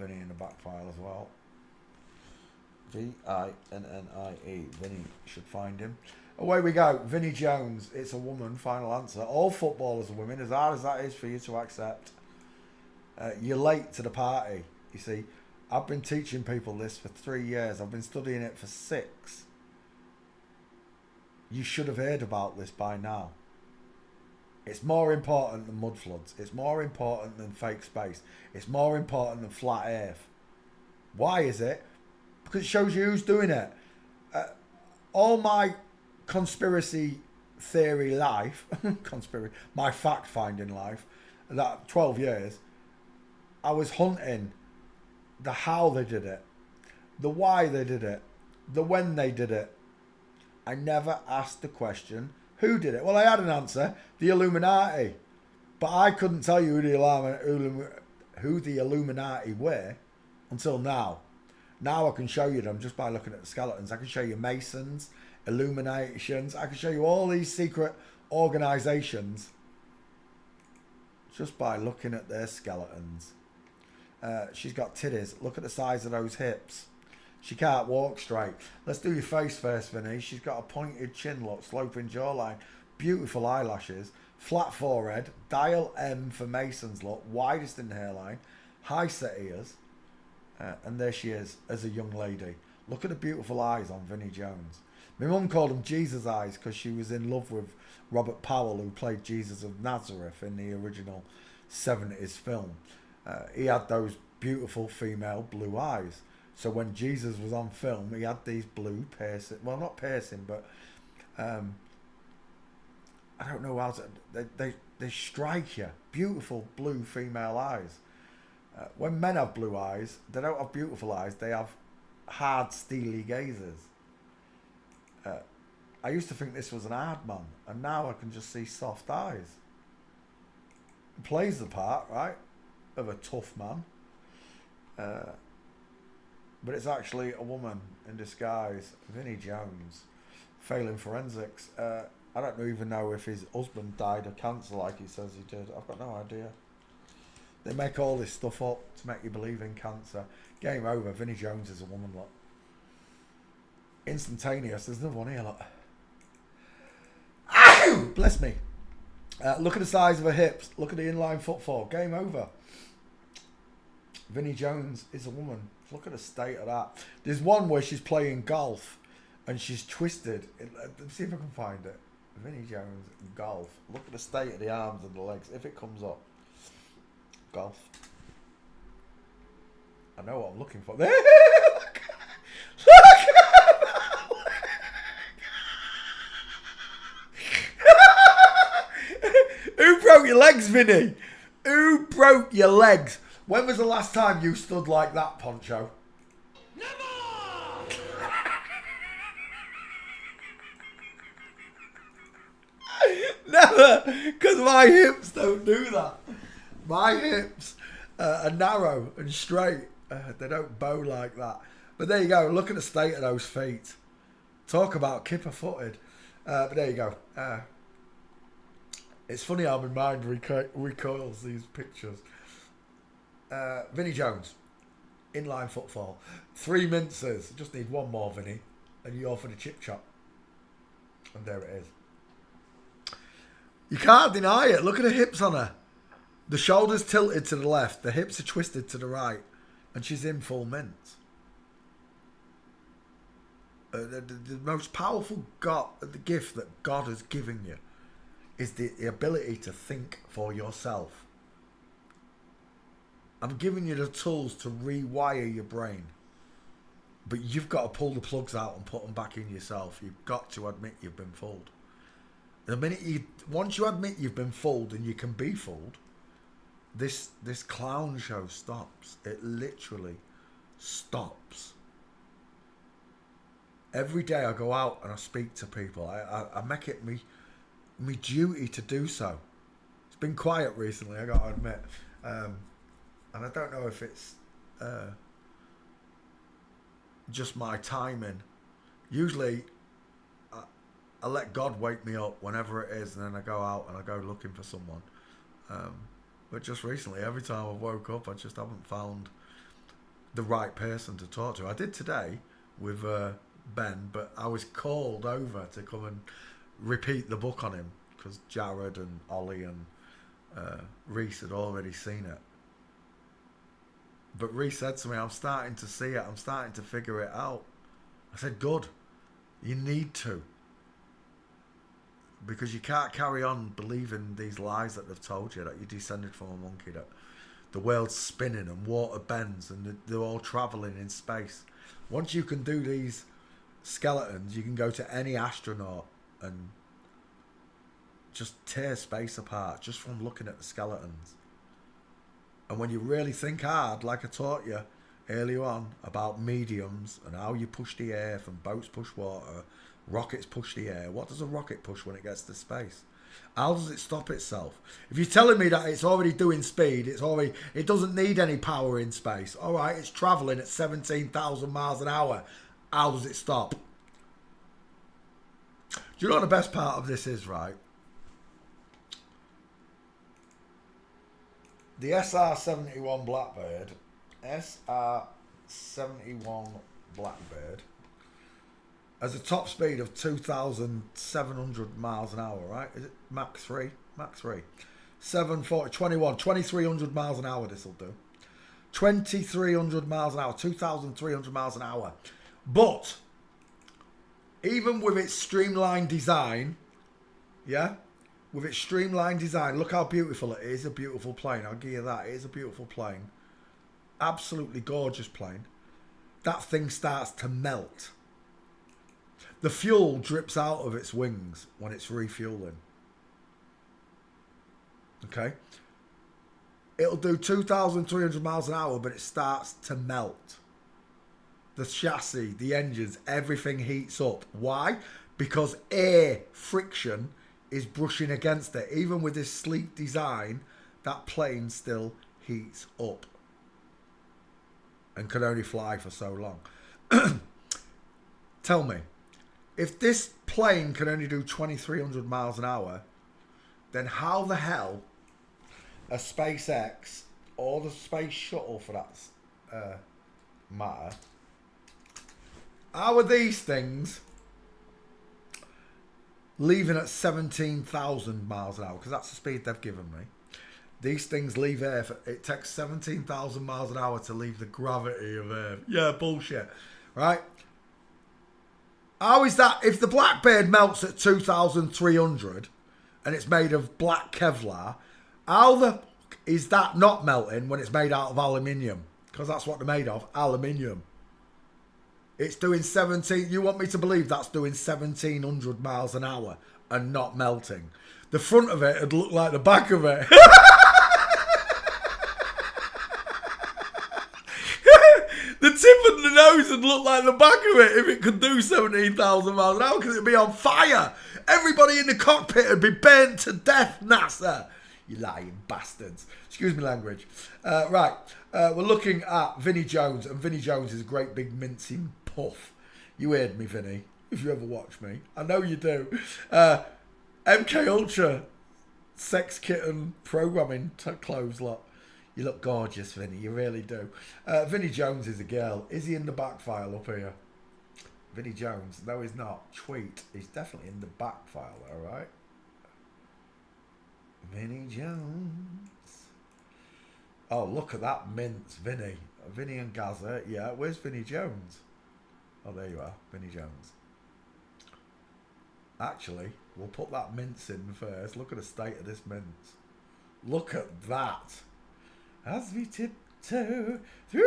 Vinnie in the back file as well. Vinnie. Vinnie should find him. Away we go. Vinnie Jones. It's a woman. Final answer. All footballers are women. As hard as that is for you to accept. You're late to the party. You see, I've been teaching people this for 3 years. I've been studying it for 6. You should have heard about this by now. It's more important than mud floods. It's more important than fake space. It's more important than flat earth. Why is it? Because it shows you who's doing it. All my conspiracy theory life, my fact finding life, that 12 years, I was hunting the how they did it, the why they did it, the when they did it. I never asked the question, who did it? Well, I had an answer, the Illuminati. But I couldn't tell you who the Illuminati were until now. Now I can show you them just by looking at the skeletons. I can show you Masons, Illuminations. I can show you all these secret organisations just by looking at their skeletons. She's got titties. Look at the size of those hips. She can't walk straight. Let's do your face first, Vinny. She's got a pointed chin look, sloping jawline, beautiful eyelashes, flat forehead, dial M for Mason's look, widest in the hairline, high set ears. And there she is as a young lady. Look at the beautiful eyes on Vinnie Jones. My mum called them Jesus eyes because she was in love with Robert Powell, who played Jesus of Nazareth in the original 70s film. He had those beautiful female blue eyes. So when Jesus was on film, he had these blue piercing, well, not piercing, but I don't know how to, they strike you. Beautiful blue female eyes. When men have blue eyes, they don't have beautiful eyes, they have hard, steely gazes. I used to think this was an hard man, and now I can just see soft eyes. He plays the part, right, of a tough man. But it's actually a woman in disguise, Vinnie Jones, failing forensics. I don't even know if his husband died of cancer like he says he did. I've got no idea. They make all this stuff up to make you believe in cancer. Game over. Vinnie Jones is a woman, look. Instantaneous. There's another one here, look. Ow! Bless me. Look at the size of her hips. Look at the inline footfall. Game over. Vinnie Jones is a woman. Look at the state of that. There's one where she's playing golf and she's twisted. Let's see if I can find it. Vinnie Jones, golf. Look at the state of the arms and the legs. If it comes up. Golf. I know what I'm looking for. There! Look! Who broke your legs, Vinny? Who broke your legs? When was the last time you stood like that, Poncho? Never! Never! Because my hips don't do that. My hips are narrow and straight. They don't bow like that. But there you go. Look at the state of those feet. Talk about kipper-footed. But there you go. It's funny how my mind recoils these pictures. Vinnie Jones. Inline footfall. 3 minces. Just need one more, Vinny. And you're for the chip chop. And there it is. You can't deny it. Look at the hips on her. The shoulders tilted to the left. The hips are twisted to the right. And she's in full mint. The most powerful the gift that God has given you is the ability to think for yourself. I'm giving you the tools to rewire your brain. But you've got to pull the plugs out and put them back in yourself. You've got to admit you've been fooled. Once you admit you've been fooled and you can be fooled, this clown show stops. It literally stops. Every day I go out and I speak to people. I make it me duty to do so. It's been quiet recently, I got to admit. And I don't know if it's just my timing. Usually I let God wake me up whenever it is, and then I go out and I go looking for someone. But just recently, every time I woke up, I just haven't found the right person to talk to. I did today with Ben, but I was called over to come and repeat the book on him because Jared and Ollie and Reese had already seen it. But Reese said to me, I'm starting to see it. I'm starting to figure it out. I said, good. You need to. Because you can't carry on believing these lies that they've told you, that you descended from a monkey, that the world's spinning and water bends and they're all travelling in space. Once you can do these skeletons, you can go to any astronaut and just tear space apart just from looking at the skeletons. And when you really think hard, like I taught you earlier on about mediums and how you push the air, from boats push water, rockets push the air. What does a rocket push when it gets to space? How does it stop itself? If you're telling me that it's already doing speed, it doesn't need any power in space. All right, it's traveling at 17,000 miles an hour. How does it stop? Do you know what the best part of this is, right? The SR-71 Blackbird, has a top speed of 2,700 miles an hour, right? Is it Mach 3? Mach 3. 740, 21, 2,300 miles an hour this will do. 2,300 miles an hour, 2,300 miles an hour. But, even with its streamlined design, yeah? With its streamlined design, look how beautiful it is. A beautiful plane, I'll give you that. It is a beautiful plane. Absolutely gorgeous plane. That thing starts to melt. The fuel drips out of its wings when it's refueling. Okay? It'll do 2,300 miles an hour, but it starts to melt. The chassis, the engines, everything heats up. Why? Because air friction is brushing against it. Even with this sleek design, that plane still heats up and can only fly for so long. Tell me, if this plane can only do 2,300 miles an hour, then how the hell a SpaceX or the space shuttle, for that matter, how are these things leaving at 17,000 miles an hour? Because that's the speed they've given me. These things leave Earth. It takes 17,000 miles an hour to leave the gravity of Earth. Yeah, bullshit. Right? How is that? If the Blackbird melts at 2,300 and it's made of black Kevlar, how the fuck is that not melting when it's made out of aluminium? Because that's what they're made of, aluminium. It's doing 17... You want me to believe that's doing 1,700 miles an hour and not melting? The front of it would look like the back of it. The tip of the nose would look like the back of it if it could do 17,000 miles an hour, because it'd be on fire. Everybody in the cockpit would be burnt to death, NASA. You lying bastards. Excuse me language. Right. We're looking at Vinnie Jones, and Vinnie Jones is a great big mincing puff. You heard me, Vinnie, if you ever watch me. I know you do. MK Ultra sex kitten programming clothes lot. You look gorgeous, Vinnie. You really do. Vinnie Jones is a girl. Is he in the back file up here? Vinnie Jones. No, he's not. Tweet. He's definitely in the back file, all right? Vinnie Jones. Oh, look at that mince, Vinnie. Vinnie and Gaza. Yeah, where's Vinnie Jones? Oh, there you are. Vinnie Jones. Actually, we'll put that mince in first. Look at the state of this mince. Look at that. As we tiptoe through